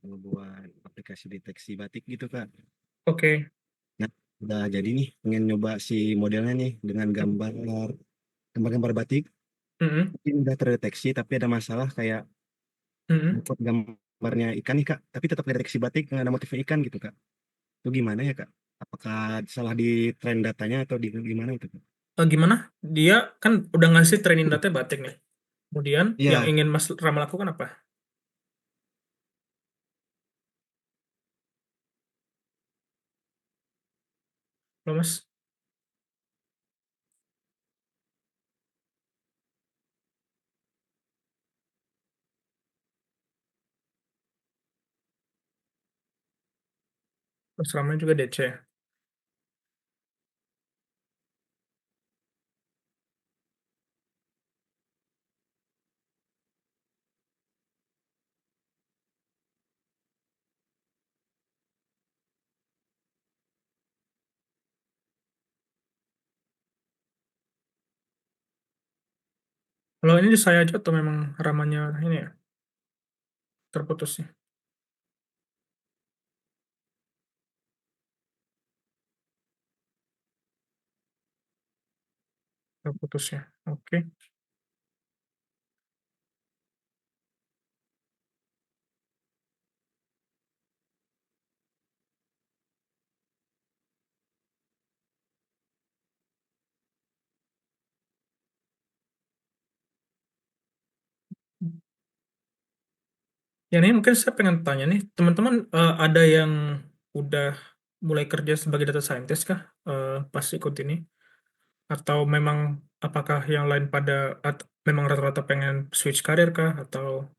ngebuat aplikasi deteksi batik gitu Kak. Oke. Nah, udah jadi nih pengen nyoba si modelnya nih dengan gambar-gambar batik. Mm-mm. Mungkin udah terdeteksi tapi ada masalah kayak Mm-mm. buat gambarnya ikan nih Kak, tapi tetap deteksi batik nggak ada motifnya ikan gitu Kak. Itu gimana ya Kak? Apakah salah di tren datanya atau di gimana itu Kak? Gimana? Dia kan udah ngasih training data batik nih. Kemudian yang Iya, ingin Mas Rama lakukan apa? Loh, Mas? Mas Rama juga DC. Kalau ini di saya aja atau memang Ramanya ini ya terputus sih? Terputus ya. Oke. Ya ini mungkin saya pengen tanya nih, teman-teman ada yang udah mulai kerja sebagai data scientist kah pas ikut ini? Atau memang apakah yang lain pada memang rata-rata pengen switch karir kah? Atau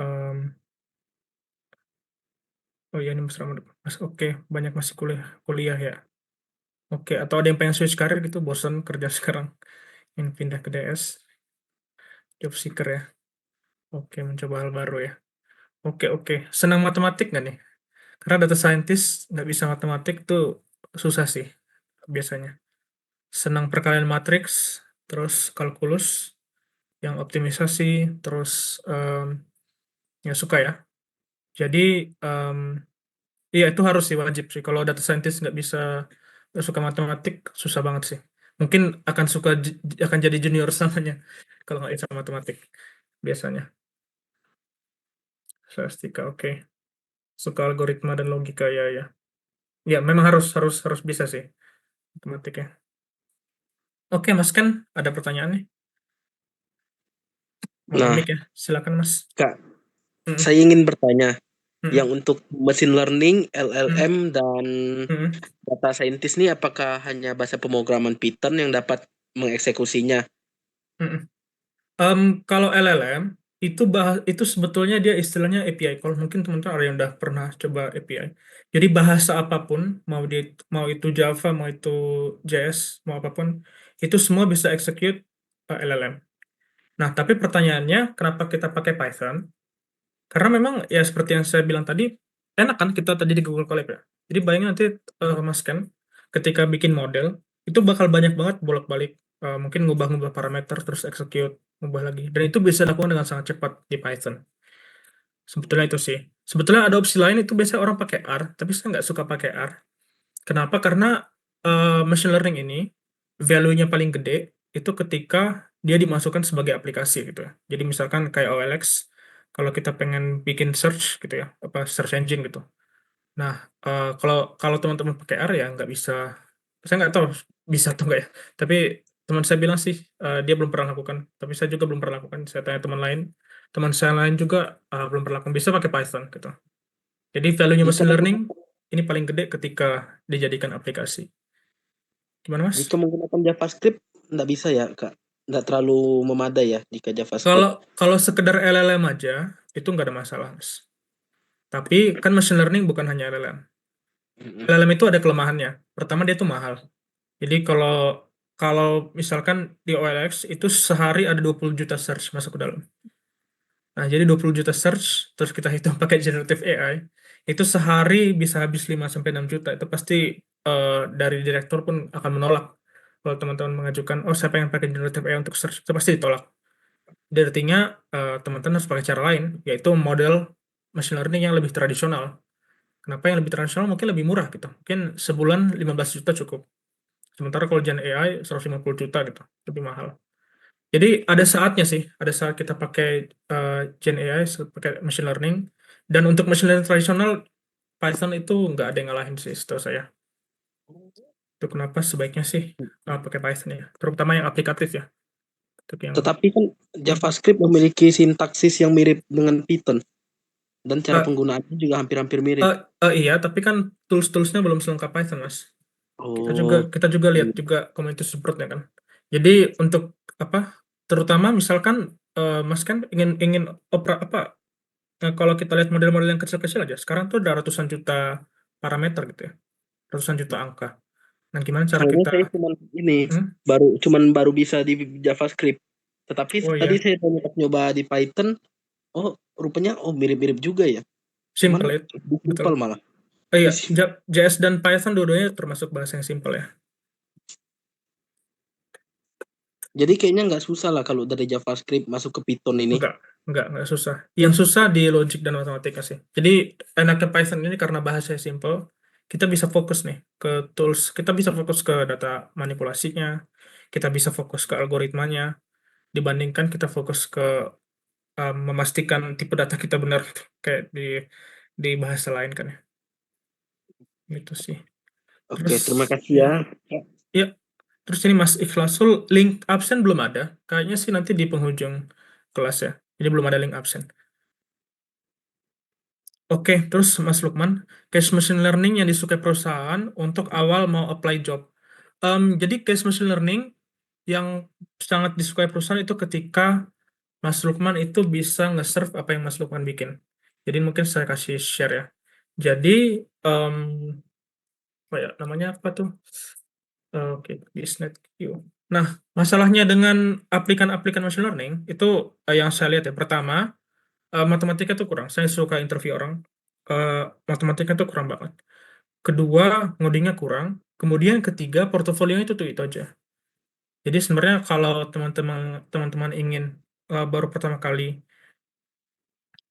em, oh ya ini Mas Rama, Mas oke banyak masih kuliah kuliah ya. Oke, atau ada yang pengen switch karir gitu, bosan kerja sekarang, ingin pindah ke DS, job seeker ya. Oke, mencoba hal baru ya. Oke, oke. Senang matematik nggak nih? Karena data scientist nggak bisa matematik tuh susah sih biasanya. Senang perkalian matriks, terus kalkulus, yang optimisasi, terus ya suka ya. Jadi em, iya itu harus sih wajib sih. Kalau data scientist nggak suka matematik, susah banget sih. Mungkin akan jadi junior samanya kalau nggak bisa matematik biasanya. Statistika, oke. Suka algoritma dan logika ya ya. Ya memang harus harus harus bisa sih matematiknya. Oke Mas kan ada pertanyaan nih. Mau nah mic ya, silakan Mas. Kak, Mm-mm, saya ingin bertanya, yang mm-mm, untuk machine learning, mm-mm, LLM, dan mm-mm, data scientist ini apakah hanya bahasa pemrograman Python yang dapat mengeksekusinya? mm-mm. Kalau LLM itu sebetulnya dia istilahnya API call. Mungkin teman-teman ada yang udah pernah coba API. Jadi bahasa apapun, mau itu Java, mau itu JS, mau apapun, itu semua bisa execute LLM. Nah, tapi pertanyaannya, kenapa kita pakai Python? Karena memang ya seperti yang saya bilang tadi, enak kan kita tadi di Google Colab ya. Jadi bayangin nanti Mas Ken, ketika bikin model, itu bakal banyak banget bolak-balik. Mungkin ngubah-ngubah parameter, terus execute, ngubah lagi. Dan itu bisa dilakukan dengan sangat cepat di Python. Sebetulnya itu sih. Sebetulnya ada opsi lain itu biasanya orang pakai R, tapi saya nggak suka pakai R. Kenapa? Karena machine learning ini value-nya paling gede itu ketika dia dimasukkan sebagai aplikasi gitu ya. Jadi misalkan kayak OLX, kalau kita pengen bikin search gitu ya, apa search engine gitu. Nah, kalau kalau teman-teman pakai R ya nggak bisa. Saya nggak tahu bisa atau nggak ya. Tapi teman saya bilang sih dia belum pernah lakukan. Tapi saya juga belum pernah lakukan. Saya tanya teman lain, teman saya lain juga belum pernah lakukan. Bisa pakai Python gitu. Jadi value-nya Jika machine learning menggunakan, ini paling gede ketika dijadikan aplikasi. Gimana Mas? jika menggunakan JavaScript, nggak bisa ya, Kak? Nggak terlalu memadai ya jika Kalau JavaScript. kalau sekedar LLM aja itu nggak ada masalah Mas. Tapi kan machine learning bukan hanya LLM. Mm-mm. LLM itu ada kelemahannya. Pertama dia tuh mahal. Jadi kalau kalau misalkan di OLX itu sehari ada 20 juta search masuk ke dalam. Nah, jadi 20 juta search terus kita hitung pakai generative AI itu sehari bisa habis 5 sampai 6 juta. Itu pasti dari direktur pun akan menolak. Kalau teman-teman mengajukan, oh saya pengen pakai generative AI untuk search, itu pasti ditolak. Jadi artinya teman-teman harus pakai cara lain, yaitu model machine learning yang lebih tradisional. Kenapa yang lebih tradisional mungkin lebih murah gitu. Mungkin sebulan 15 juta cukup. Sementara kalau Gen AI 150 juta gitu, lebih mahal. Jadi ada saatnya sih, ada saat kita pakai Gen AI, pakai machine learning. Dan untuk machine learning tradisional, Python itu nggak ada yang ngalahin sih setahu saya. Itu kenapa sebaiknya sih pakai Python ya, terutama yang aplikatif ya. Untuk yang Tetapi kan hmm, JavaScript memiliki sintaksis yang mirip dengan Python dan cara eh, penggunaannya juga hampir-hampir mirip. iya, tapi kan tools-toolsnya belum selengkap Python, Mas. Oh, Kita juga lihat iya. juga community support-nya kan. Jadi untuk apa? Terutama misalkan Mas kan ingin apa? Kalau kita lihat model-model yang kecil-kecil aja, sekarang tuh ada ratusan juta parameter gitu ya, ratusan juta angka. Nah, gimana cara Soalnya kita? saya Hmm? baru bisa di JavaScript. Tetapi Oh tadi iya, saya nyoba di Python, oh rupanya mirip-mirip juga ya. Cuman simple itu, lebih betul. simpel malah. Oh iya, Lebih sim- JS dan Python dua-duanya termasuk bahasa yang simple ya. Jadi kayaknya nggak susah lah kalau dari JavaScript masuk ke Python ini. Enggak, enggak susah. Yang susah di logic dan matematika sih. Jadi enaknya Python ini karena bahasanya simple, kita bisa fokus nih ke tools, kita bisa fokus ke data manipulasinya, kita bisa fokus ke algoritmanya, dibandingkan kita fokus ke memastikan tipe data kita benar gitu. Kayak di bahasa lain kan ya. Gitu sih. Oke, Terus terima kasih ya, ya. ya. Terus ini Mas Ikhlasul, link absen belum ada. Kayaknya sih nanti di penghujung kelas ya. Jadi belum ada link absen. Oke, terus Mas Lukman, case machine learning yang disukai perusahaan untuk awal mau apply job. Jadi case machine learning yang sangat disukai perusahaan itu ketika Mas Lukman itu bisa nge-serve apa yang Mas Lukman bikin. Jadi mungkin saya kasih share ya. Jadi, em, apa ya, namanya apa tuh? Oke, Business Q. Nah, masalahnya dengan aplikan-aplikan machine learning itu yang saya lihat ya. Pertama, matematika tuh kurang. Saya suka interview orang. Matematika tuh kurang banget. Kedua, ngodingnya kurang. Kemudian ketiga, portofolionya itu tuh itu aja. Jadi sebenarnya kalau teman-teman ingin baru pertama kali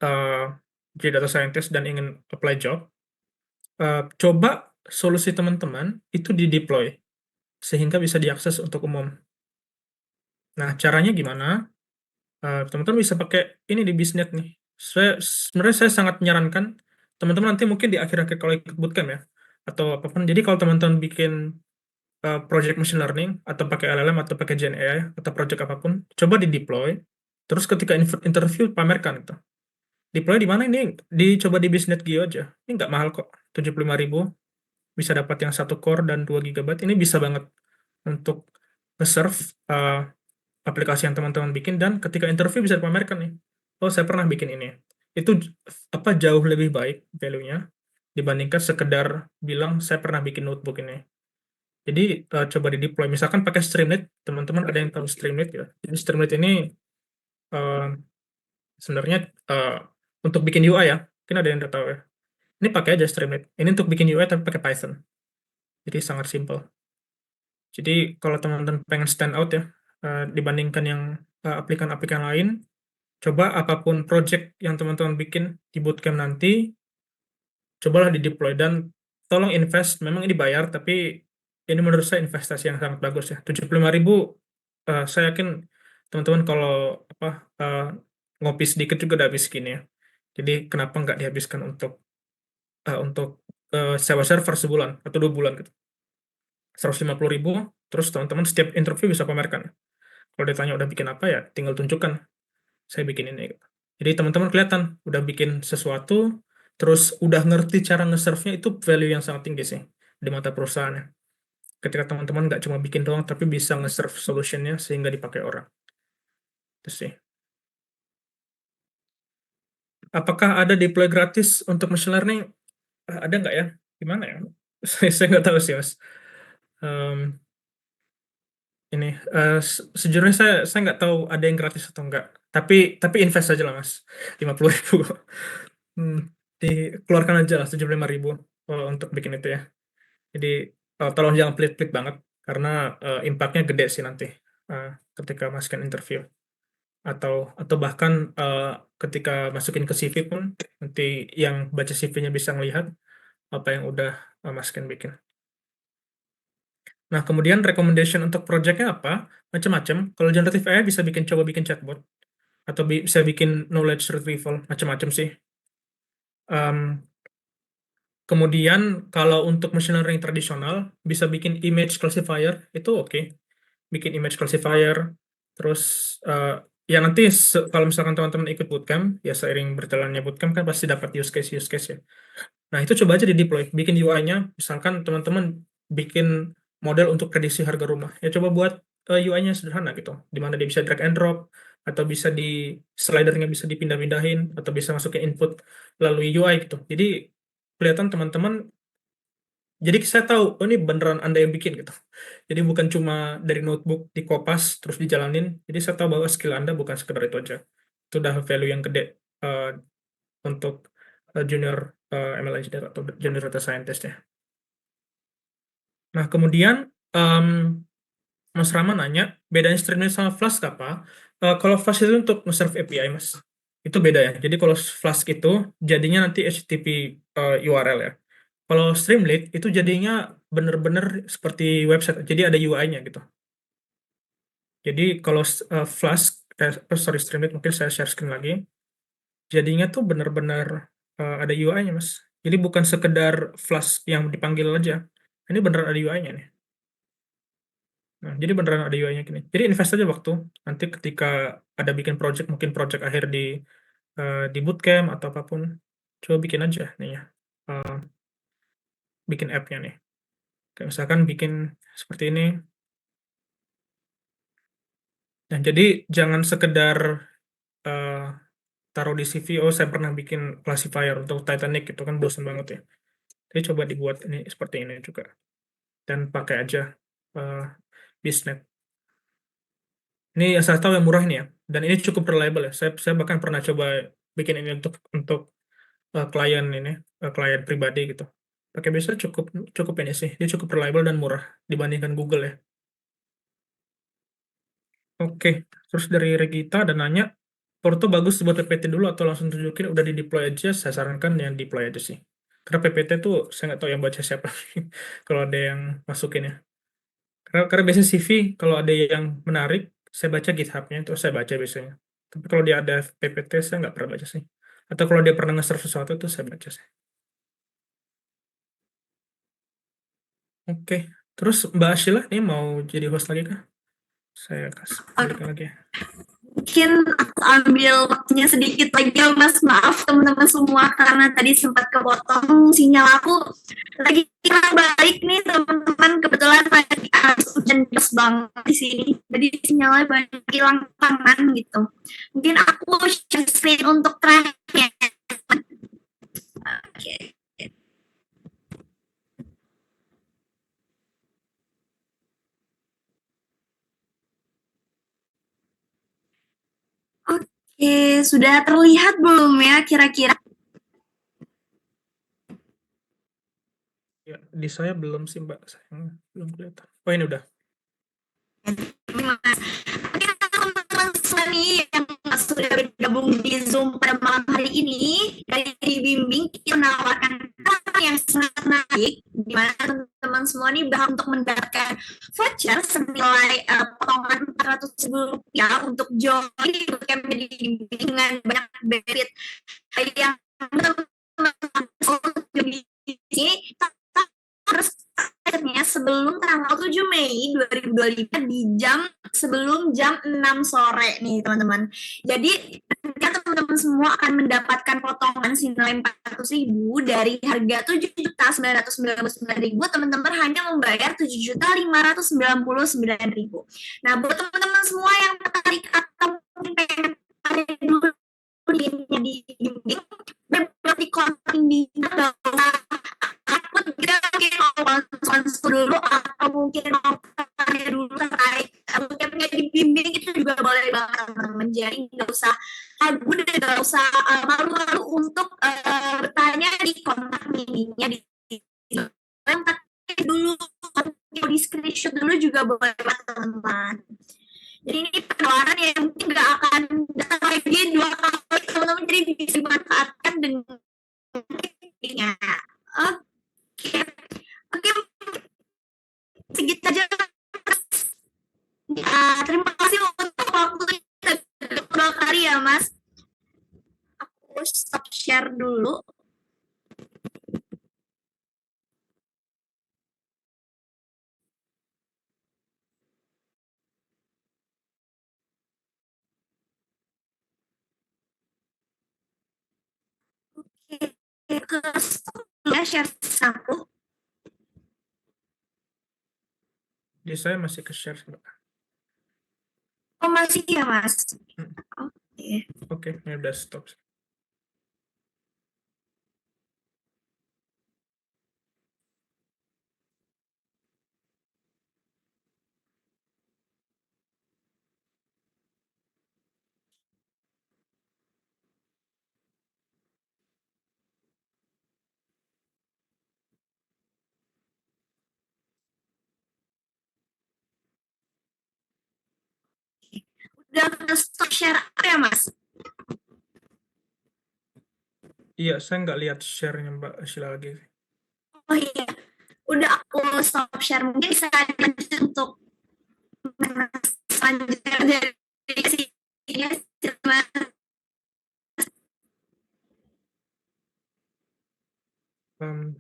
eh, jadi data scientist dan ingin apply job, coba solusi teman-teman itu di-deploy sehingga bisa diakses untuk umum. Nah, caranya gimana? Teman-teman bisa pakai ini di Bisnet nih. Sebenarnya saya sangat menyarankan teman-teman nanti mungkin di akhir-akhir kalau ikut bootcamp ya, atau apapun. Jadi kalau teman-teman bikin project machine learning atau pakai LLM atau pakai Gen AI atau project apapun, coba di deploy. Terus ketika interview pamerkan itu. Deploy di mana ini? Dicoba di Bisnet Geo aja. Ini nggak mahal kok, 75.000 bisa dapat yang 1 core dan 2 GB. Ini bisa banget untuk nge-serve aplikasi yang teman-teman bikin dan ketika interview bisa dipamerkan nih. Oh, saya pernah bikin ini. Itu apa jauh lebih baik value-nya dibandingkan sekedar bilang saya pernah bikin notebook ini. Jadi coba di deploy. Misalkan pakai Streamlit, teman-teman ada yang tahu Streamlit ya. Jadi Streamlit ini eh, sebenarnya eh, untuk bikin UI ya. Mungkin ada yang udah tahu ya. Ini pakai aja Streamlit. Ini untuk bikin UI tapi pakai Python. Jadi sangat simple. Jadi kalau teman-teman pengen stand out ya dibandingkan yang aplikan-aplikan lain, coba apapun project yang teman-teman bikin di bootcamp nanti, cobalah di deploy dan tolong invest. Memang ini bayar, tapi ini menurut saya investasi yang sangat bagus ya. 75.000, saya yakin teman-teman kalau apa eh, ngopi sedikit juga udah habis segini ya. Jadi kenapa nggak dihabiskan untuk sewa server sebulan atau 2 bulan gitu. 150.000, terus teman-teman setiap interview bisa pamerkan. Kalau ditanya udah bikin apa ya, tinggal tunjukkan saya bikin ini gitu. Jadi teman-teman kelihatan udah bikin sesuatu, terus udah ngerti cara nge-serve-nya, itu value yang sangat tinggi sih di mata perusahaannya. Ketika teman-teman nggak cuma bikin doang, tapi bisa nge-serve solutionnya sehingga dipakai orang. Itu sih. Apakah ada deploy gratis untuk machine learning? Ada nggak ya? Gimana ya? Saya nggak tahu sih, Mas. Em, ini sejujurnya saya nggak tahu ada yang gratis atau enggak. Tapi invest aja lah, Mas. 50.000. Hmm, dikeluarkan aja lah 75.000 untuk bikin itu ya. Jadi tolong jangan pelit-pelit banget karena impact-nya gede sih nanti ketika masukin interview. atau bahkan ketika masukin ke CV pun nanti yang baca CV-nya bisa ngelihat apa yang udah Mas Ken bikin. Nah, kemudian recommendation untuk project-nya apa? Macam-macam. Kalau generative AI bisa coba bikin chatbot atau bisa bikin knowledge retrieval, macam-macam sih. Kemudian kalau untuk machine learning tradisional bisa bikin image classifier, itu oke. Bikin image classifier, terus ya nanti kalau misalkan teman-teman ikut bootcamp, ya seiring berjalannya bootcamp kan pasti dapat use case ya. Nah, itu coba aja di-deploy, bikin UI-nya, misalkan teman-teman bikin model untuk prediksi harga rumah. Ya coba buat UI-nya sederhana gitu, di mana dia bisa drag and drop, atau bisa slidernya bisa dipindah-pindahin, atau bisa masukin input melalui UI gitu. Jadi kelihatan teman-teman, jadi saya tahu, oh ini beneran Anda yang bikin gitu. Jadi bukan cuma dari notebook dikopas terus dijalanin. Jadi saya tahu bahwa skill Anda bukan sekedar itu aja. Itu udah value yang gede untuk junior ML engineer atau junior data scientist ya. Nah, kemudian Mas Rama nanya, bedanya Streamlit sama Flask apa? Kalau Flask itu untuk nge-serve API, Mas. Itu beda ya. Jadi kalau Flask itu jadinya nanti HTTP URL ya. Kalau Streamlit itu jadinya bener-bener seperti website, jadi ada UI-nya gitu. Jadi kalau Flask, Streamlit mungkin saya share screen lagi. Jadinya tuh bener-bener ada UI-nya, Mas. Jadi bukan sekedar Flask yang dipanggil aja. Ini beneran ada UI-nya nih. Nah, jadi beneran ada UI-nya gini. Jadi invest aja waktu. Nanti ketika ada bikin project, mungkin project akhir di bootcamp atau apapun, coba bikin aja nih ya. Bikin app-nya nih. Kayak misalkan bikin seperti ini. Nah, jadi jangan sekedar taruh di CV, oh saya pernah bikin classifier untuk Titanic, itu kan bosan banget ya. Jadi coba dibuat ini seperti ini juga. Dan pakai aja Biznet. Ini yang saya tahu yang murah ini ya. Dan ini cukup reliable ya. Saya bahkan pernah coba bikin ini untuk klien ini, klien pribadi gitu. Pakai biasa cukup ini sih. Dia cukup reliable dan murah dibandingkan Google ya. Oke, terus dari Regita ada nanya, Porto bagus buat PPT dulu atau langsung tunjukin udah di-deploy aja? Saya sarankan yang deploy aja sih. Karena PPT tuh saya nggak tahu yang baca siapa kalau ada yang masukin ya. Karena biasanya CV kalau ada yang menarik, saya baca GitHub-nya, terus saya baca biasanya. Tapi kalau dia ada PPT, saya nggak pernah baca sih. Atau kalau dia pernah nge-serve sesuatu, itu saya baca sih. Oke, terus Mbak Ashila nih mau jadi host lagi kah? Saya kasih balikan lagi ya. Mungkin aku ambil waktunya sedikit lagi ya Mas, maaf teman-teman semua karena tadi sempat kepotong sinyal aku lagi kurang baik nih teman-teman, kebetulan lagi hujan deras banget di sini jadi sinyalnya banyak hilang tangan gitu. Mungkin aku share screen untuk terakhir. Oke. Oke, sudah terlihat belum ya kira-kira? Ya, di saya belum sih Mbak, sayang belum kelihatan. Oh ini udah. Oke, teman-teman semua nih yang sudah bergabung di Zoom pada malam hari ini, dari Bimbing kita menawarkan yang sangat menarik, di mana teman-teman semua nih berhak untuk mendapatkan voucher senilai potongan Rp400.000 untuk join di bootcamp di Bimbing dengan banyak benefit yang teman-teman di sini harus sebelum tanggal 7 Mei 2025 di sebelum jam 6 sore nih teman-teman. Jadi teman-teman semua akan mendapatkan potongan senilai 400.000 dari harga 7.999.000, teman-teman hanya membayar 7.599.000. Nah, buat teman-teman semua yang tertarik atau pengen dulu di bimbing, berarti kontak di dulu atau mungkin mau tanya dulu terkait mungkin dibimbing itu juga boleh banget teman-teman. Jadi nggak usah ragu dan nggak usah malu-malu untuk bertanya di kontak mininya di dulu di screenshot dulu juga boleh banget teman-teman. Jadi ini penawaran yang mungkin nggak akan ya, Mas. Aku stop share dulu. Oke, ke stop ya share aku. Di saya masih ke share, Mbak. Oh, masih ya, Mas? Hmm. Oke. Oke, ini udah stop. Udah ke stop share apa ya, Mas? Iya, saya nggak lihat share-nya Mbak Sheila lagi. Oh iya, udah aku stop share. Mungkin bisa lanjut untuk selanjutnya dari sini. Mas.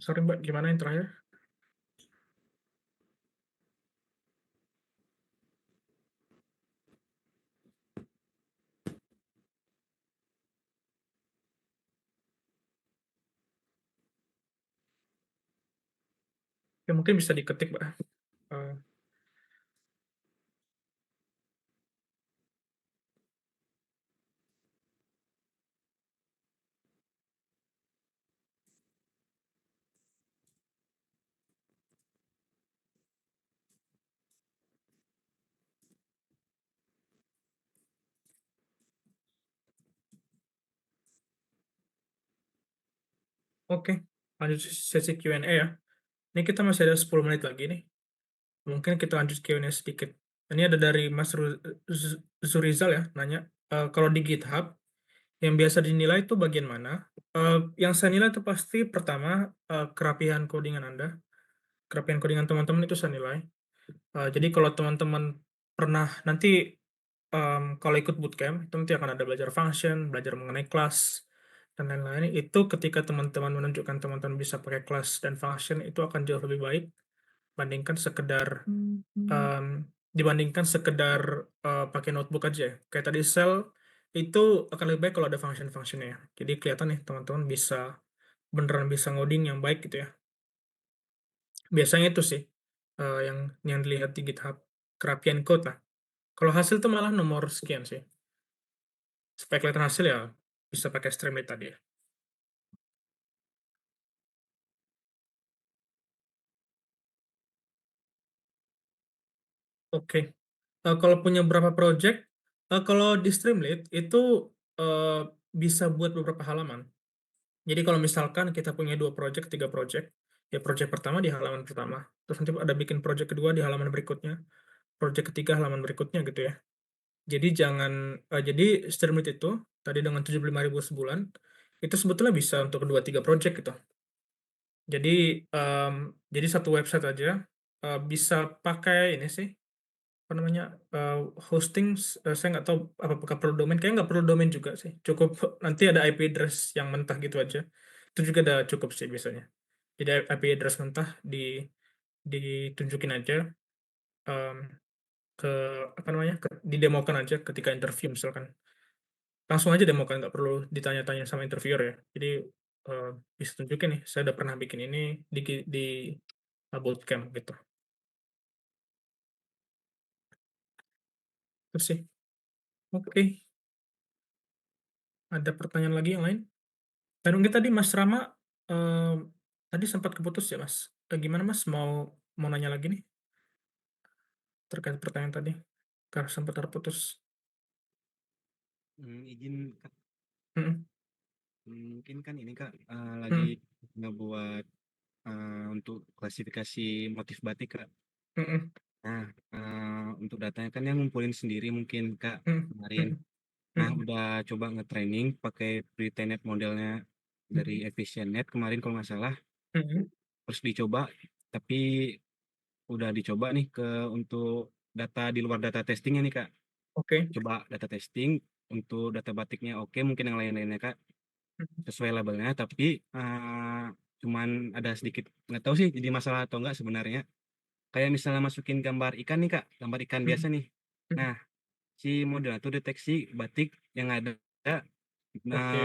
Sorry Mbak, gimana yang terakhir? Ya mungkin bisa diketik Mbak. Eh, Oke, lanjut sesi Q&A ya. Ini kita masih ada 10 menit lagi nih. Mungkin kita lanjut Q&A sedikit. Ini ada dari Mas Zurizal ya, nanya, kalau di GitHub, yang biasa dinilai itu bagian mana? Yang saya nilai itu pasti pertama, kerapihan codingan Anda. Kerapihan codingan teman-teman itu saya nilai. Jadi kalau teman-teman pernah nanti kalau ikut bootcamp itu nanti akan ada belajar function, belajar mengenai kelas dan lain-lain. Itu ketika teman-teman menunjukkan teman-teman bisa pakai kelas dan function itu akan jauh lebih baik bandingkan sekedar dibandingkan sekedar pakai notebook aja. Kayak tadi Shell itu akan lebih baik kalau ada function-functionnya ya. Jadi kelihatan nih teman-teman bisa beneran bisa ngoding yang baik gitu ya. Biasanya itu sih yang dilihat di GitHub, kerapian code lah. Kalau hasil tuh malah nomor sekian sih. Supaya kelihatan hasil ya bisa pakai Streamlit tadi ya. Oke. Kalau punya berapa project, kalau di Streamlit itu eh, bisa buat beberapa halaman. Jadi kalau misalkan kita punya 2 project, 3 project, ya project pertama di halaman pertama, terus nanti ada bikin project kedua di halaman berikutnya, project ketiga halaman berikutnya gitu ya. Jadi jadi Streamlit itu tadi dengan 75.000 sebulan, itu sebetulnya bisa untuk 2-3 project gitu. Jadi satu website aja bisa pakai ini sih, apa namanya, hosting, saya nggak tahu apakah perlu domain, kayaknya nggak perlu domain juga sih, cukup nanti ada IP address yang mentah gitu aja, itu juga udah cukup sih biasanya. Jadi IP address mentah ditunjukin aja, em, ke apa namanya, didemokan aja ketika interview misalkan. Langsung aja demokan, nggak perlu ditanya-tanya sama interviewer ya. Jadi eh, bisa tunjukin nih, saya udah pernah bikin ini di bootcamp gitu. Terus sih. Oke, ada pertanyaan lagi yang lain? Dan mungkin tadi Mas Rama eh, tadi sempat keputus ya Mas. Gimana Mas mau mau nanya lagi nih terkait pertanyaan tadi? Karena sempat terputus. Izin Kak, Mm-mm, mungkin kan ini Kak lagi mm-mm, ngebuat untuk klasifikasi motif batik Kak. mm-mm, Nah, untuk datanya kan yang ngumpulin sendiri mungkin Kak mm-mm, kemarin. mm-mm, Nah, mm-mm, udah coba nge-training pakai Pretended modelnya dari Efficientnet kemarin kalau nggak salah. mm-mm. Terus dicoba, tapi udah dicoba nih untuk data di luar data testingnya nih Kak. Oke. Coba data testing, untuk data batiknya oke, mungkin yang lain-lainnya Kak Mhm. sesuai labelnya, tapi cuman ada sedikit nggak tahu sih jadi masalah atau enggak sebenarnya. Kayak misalnya masukin gambar ikan nih Kak, gambar ikan Mhm. biasa nih. Mhm. Nah, si modelnya tuh deteksi batik yang ada Oke.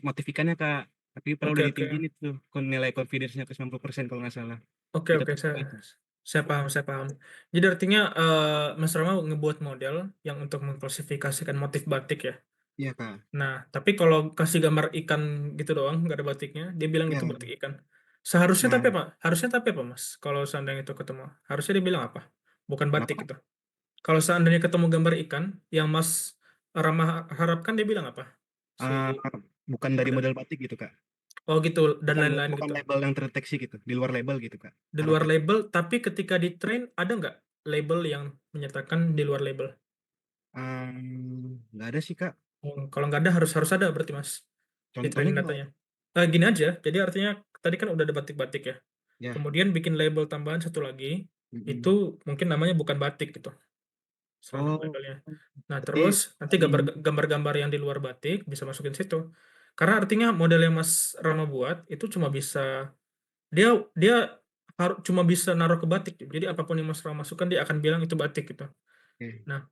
motif ikannya Kak, tapi perlu Oke, oke. ditinggiin itu nilai confidence-nya ke 90% kalau nggak salah. Oke, Kita oke, tuh itu. saya paham, saya paham. Jadi artinya Mas Rama ngebuat model yang untuk mengklasifikasikan motif batik ya. Iya Kak. Nah, tapi kalau kasih gambar ikan gitu doang, nggak ada batiknya, dia bilang itu Ya. batik ikan. Seharusnya Nah, tapi apa? Harusnya tapi apa, Mas? Kalau seandainya itu ketemu, harusnya dia bilang apa? Bukan batik kenapa? itu. Kalau seandainya ketemu gambar ikan yang Mas Rama harapkan, dia bilang apa? Si Ah, bukan dari model. model batik gitu Kak. Oh gitu, dan Bukan lain-lain bukan gitu. label yang terdeteksi gitu, di luar label gitu Kak. Di luar Harapan. label, tapi ketika di train ada nggak label yang menyatakan di luar label? Nggak ada sih Kak. Kalau nggak ada harus harus ada berarti Mas di Contohnya training gimana? datanya. Gini aja, jadi artinya tadi kan udah ada batik-batik ya. Ya. Kemudian bikin label tambahan satu lagi, itu Mm-mm. mungkin namanya bukan batik gitu, sama Oh, labelnya. Nah berarti terus nanti dari gambar-gambar yang di luar batik bisa masukin situ. Karena artinya model yang Mas Rama buat itu cuma bisa dia dia cuma bisa naruh ke batik. Jadi apapun yang Mas Rama masukkan dia akan bilang itu batik gitu. oke, Nah,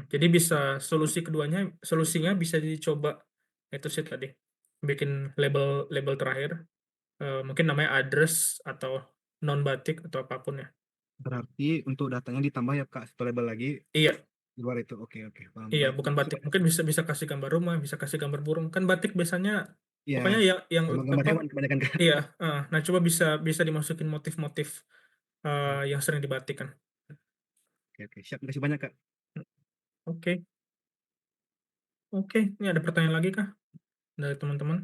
jadi bisa solusinya bisa dicoba itu sih tadi. Bikin label label terakhir, mungkin namanya address atau non batik atau apapun ya. berarti untuk datanya ditambah ya Kak, satu label lagi Iya, di luar itu. Oke, oke, paham. iya Baik. bukan batik. Mungkin bisa bisa kasih gambar rumah, bisa kasih gambar burung. Kan batik biasanya Iya, pokoknya yang gambar-gambar apa? hewan kebanyakan Kak. Iya, nah coba bisa bisa dimasukin motif-motif yang sering dibatik kan. Oke, oke. Siap, terima kasih banyak Kak. Oke, oke. Ini ada pertanyaan lagi kah dari teman-teman?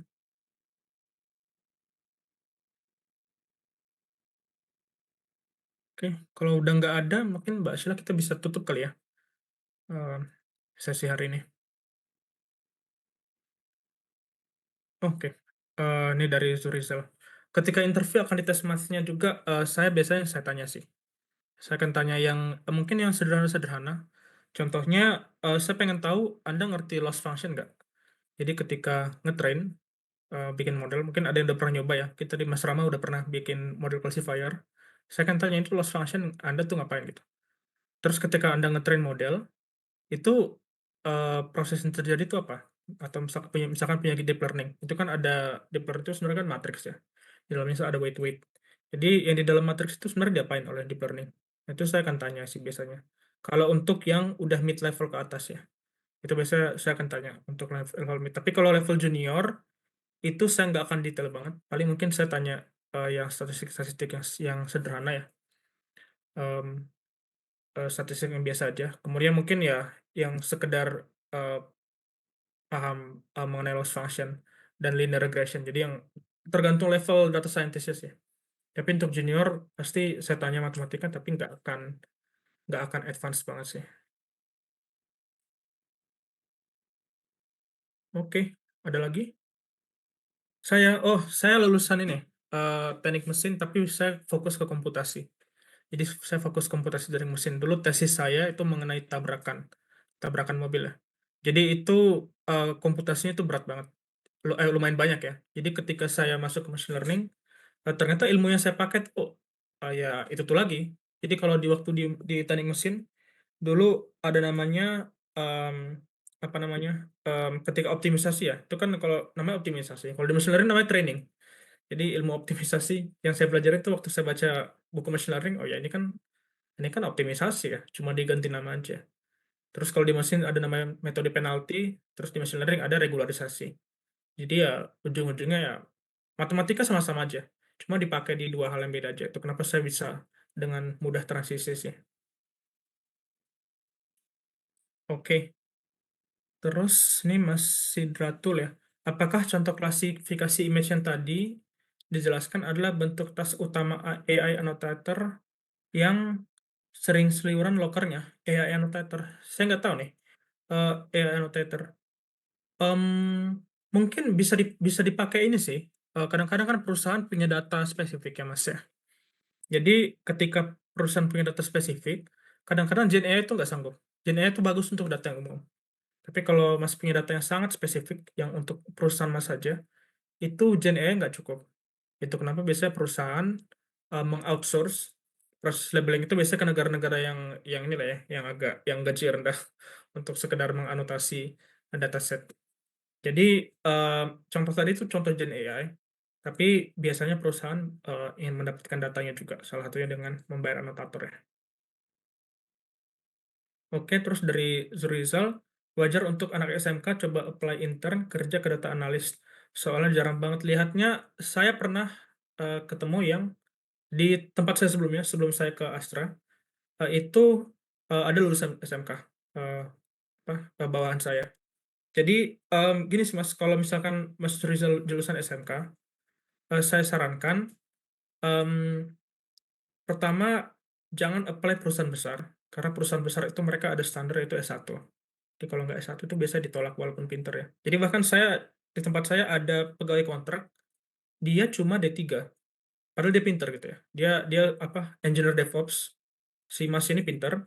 Oke, kalau udah nggak ada, mungkin Mbak Sheila kita bisa tutup kali ya eh, sesi hari ini. Oke, ini dari Zurizal. Ketika interview akan dites mathsnya juga, saya biasanya saya tanya sih. Saya akan tanya yang mungkin yang sederhana-sederhana. Contohnya, saya pengen tahu Anda ngerti loss function nggak? Jadi ketika ngetrain, bikin model, mungkin ada yang udah pernah nyoba ya. Kita di Mas Rama udah pernah bikin model classifier. Saya akan tanya itu loss function Anda tuh ngapain gitu. Terus ketika Anda ngetrain model, itu proses yang terjadi itu apa? Atau misalkan punya deep learning, itu kan ada deep learning itu sebenarnya kan matriks ya. Di dalamnya ada weight-weight. Jadi yang di dalam matriks itu sebenarnya diapain oleh deep learning? Itu saya akan tanya sih biasanya. Kalau untuk yang udah mid level ke atas ya, itu biasanya saya akan tanya untuk level mid. Tapi kalau level junior itu saya nggak akan detail banget. Paling mungkin saya tanya yang statistik-statistik yang sederhana ya. Em, Statistik yang biasa aja. Kemudian mungkin ya yang sekedar eh, paham mengenai loss function dan linear regression. Jadi yang tergantung level data scientist ya. Tapi untuk junior pasti saya tanya matematika tapi nggak akan advance banget sih. Oke, ada lagi? Saya lulusan ini teknik mesin tapi saya fokus ke komputasi. Jadi saya fokus komputasi dari mesin. Dulu tesis saya itu mengenai tabrakan mobil ya. Jadi itu komputasinya itu berat banget. Lumayan banyak ya. Jadi ketika saya masuk ke machine learning, ternyata ilmu yang saya pakai tuh, ya itu tuh lagi. Jadi kalau di waktu di teknik mesin, dulu ada namanya, em, apa namanya, ketika optimisasi ya, itu kan kalau namanya optimisasi. Kalau di machine learning namanya training. Jadi ilmu optimisasi yang saya pelajari itu waktu saya baca buku machine learning, oh ya ini kan optimisasi ya, cuma diganti nama aja. Terus kalau di mesin ada namanya metode penalti, terus di machine learning ada regularisasi. Jadi ya ujung-ujungnya ya matematika sama-sama aja. Cuma dipakai di dua hal yang beda aja. Itu kenapa saya bisa dengan mudah transisi sih. Oke, terus ini Mas Sidratul ya. Apakah contoh klasifikasi image yang tadi dijelaskan adalah bentuk tas utama AI annotator yang sering seliweran lockernya? AI annotator. Saya nggak tahu nih. AI annotator. Em, Mungkin bisa dipakai ini sih. Kadang-kadang kan perusahaan punya data spesifik ya Mas ya. Jadi ketika perusahaan punya data spesifik, kadang-kadang Gen AI itu nggak sanggup. Gen AI itu bagus untuk data yang umum. Tapi kalau Mas punya data yang sangat spesifik, yang untuk perusahaan Mas saja, itu Gen AI nggak cukup. Itu kenapa biasanya perusahaan meng-outsource proses labeling itu biasanya ke negara-negara yang ini lah ya, yang gaji rendah untuk sekedar menganotasi dataset. Jadi contoh tadi itu contoh Gen AI, tapi biasanya perusahaan ingin mendapatkan datanya juga, salah satunya dengan membayar anotator ya. Oke, terus dari Zurizal, wajar untuk anak SMK coba apply intern kerja ke data analis. Soalnya jarang banget lihatnya. Saya pernah ketemu yang di tempat saya sebelumnya, sebelum saya ke Astra, itu ada lulusan SMK, bawahan saya. Jadi gini sih Mas, kalau misalkan Mas Zurizal jurusan SMK, saya sarankan pertama jangan apply perusahaan besar, karena perusahaan besar itu mereka ada standar yaitu S1. Jadi kalau nggak S1 itu biasa ditolak walaupun pinter ya. Jadi bahkan di tempat saya ada pegawai kontrak, dia cuma D3. Padahal dia pinter gitu ya. Dia engineer DevOps. Si Mas ini pinter,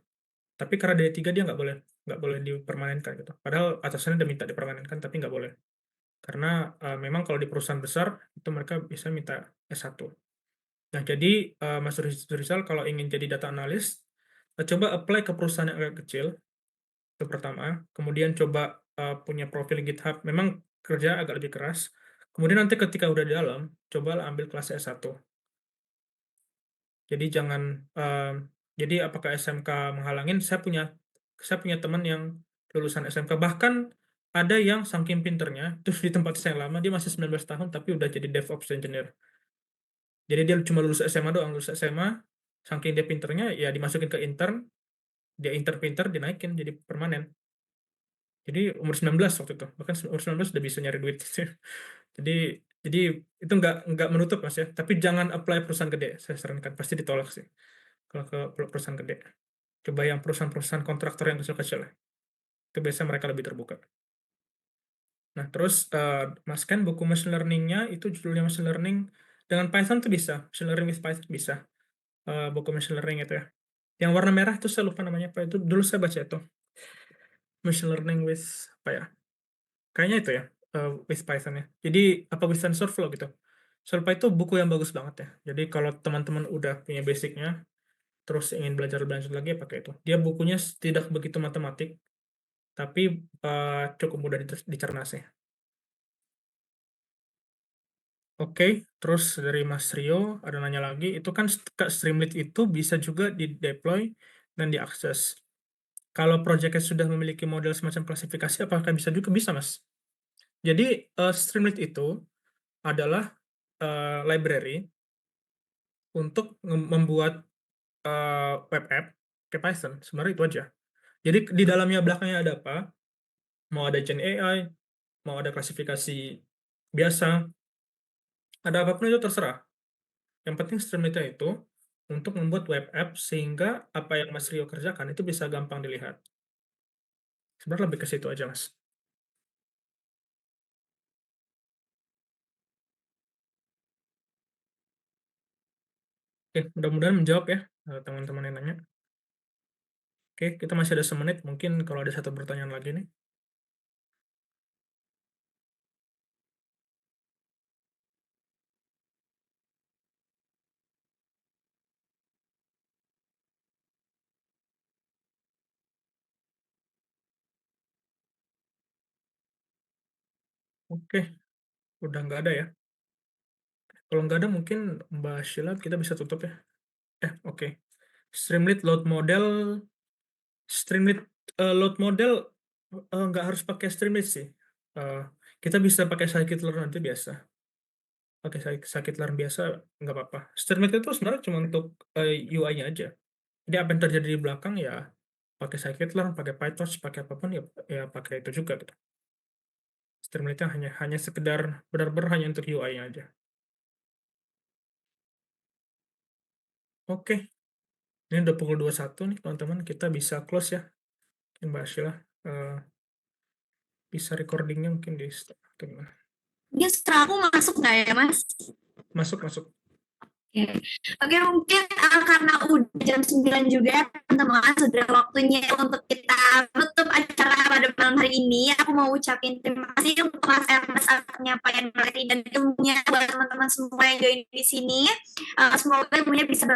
tapi karena D3 dia nggak boleh dipermanenkan gitu. Padahal atasannya udah minta dipermanenkan, tapi nggak boleh. Karena memang kalau di perusahaan besar, itu mereka bisa minta S1. Nah, jadi Mas Rizal kalau ingin jadi data analis, coba apply ke perusahaan yang agak kecil, itu pertama. Kemudian coba punya profil GitHub, memang kerja agak lebih keras. Kemudian nanti ketika udah di dalam, cobalah ambil kelas S1. Jadi jangan, jadi apakah SMK menghalangin? Saya punya teman yang lulusan SMK, bahkan ada yang saking pinternya, terus di tempat saya yang lama, dia masih 19 tahun, tapi udah jadi DevOps Engineer. Jadi dia cuma lulus SMA doang, lulus SMA, saking dia pinternya, ya dimasukin ke intern, dia intern pinter, dinaikin jadi permanen. Jadi umur 19 waktu itu, bahkan umur 19 udah bisa nyari duit. Jadi itu nggak menutup Mas ya, tapi jangan apply perusahaan gede, saya sarankan, pasti ditolak sih kalau ke perusahaan gede. Coba yang perusahaan-perusahaan kontraktor yang kecil-kecil lah. Itu biasanya mereka lebih terbuka. Nah, terus Mas kan buku machine learning-nya itu judulnya machine learning dengan Python tuh bisa, machine learning with Python bisa. Buku machine learning itu ya. Yang warna merah itu saya lupa namanya apa, itu dulu saya baca itu. Machine learning with apa ya? Kayaknya itu ya, with Python ya. Jadi apa with TensorFlow gitu. TensorFlow itu buku yang bagus banget ya. Jadi kalau teman-teman udah punya basicnya, terus ingin belajar lagi ya pakai itu. Dia bukunya tidak begitu matematik, tapi cukup mudah dicerna sih. Oke, terus dari Mas Rio ada nanya lagi, itu kan Streamlit itu bisa juga di-deploy dan diakses. Kalau proyeknya sudah memiliki model semacam klasifikasi, apakah bisa juga? Bisa, Mas. Jadi Streamlit itu adalah library untuk membuat web app ke Python. Sebenarnya itu aja. Jadi di dalamnya belakangnya ada apa? Mau ada Gen AI, mau ada klasifikasi biasa, ada apapun itu terserah. Yang penting Streamlit itu untuk membuat web app sehingga apa yang Mas Rio kerjakan itu bisa gampang dilihat. Sebenarnya lebih ke situ aja, Mas. Oke, mudah-mudahan menjawab ya teman-teman yang nanya. Oke, kita masih ada semenit. Mungkin kalau ada satu pertanyaan lagi nih. Oke, udah nggak ada ya. Kalau nggak ada mungkin Mbak Sheila kita bisa tutup ya. Oke. Streamlit load model, Streamlit load model nggak harus pakai Streamlit sih. Kita bisa pakai scikit-learn nanti biasa. Pakai scikit-learn biasa nggak apa-apa. Streamlit itu sebenarnya cuma untuk UI-nya aja. Jadi apa yang terjadi di belakang ya pakai scikit-learn, pakai PyTorch, pakai apapun ya pakai itu juga gitu. Streamlit-nya hanya sekedar benar-benar hanya untuk UI-nya aja. Oke, ini udah pukul 21 nih teman-teman, kita bisa close ya. Mungkin Mbak Sheila bisa recordingnya mungkin di stop atau gimana. Ini setelah aku masuk nggak ya, Mas? Masuk. Oke, mungkin karena udah jam 9 juga teman-teman, sudah waktunya untuk kita tutup acara pada malam hari ini. Aku mau ucapin terima kasih untuk Mas Ernest atas penyampaian materi dan ilmunya buat teman-teman semua yang join di sini. Semoga ilmunya bisa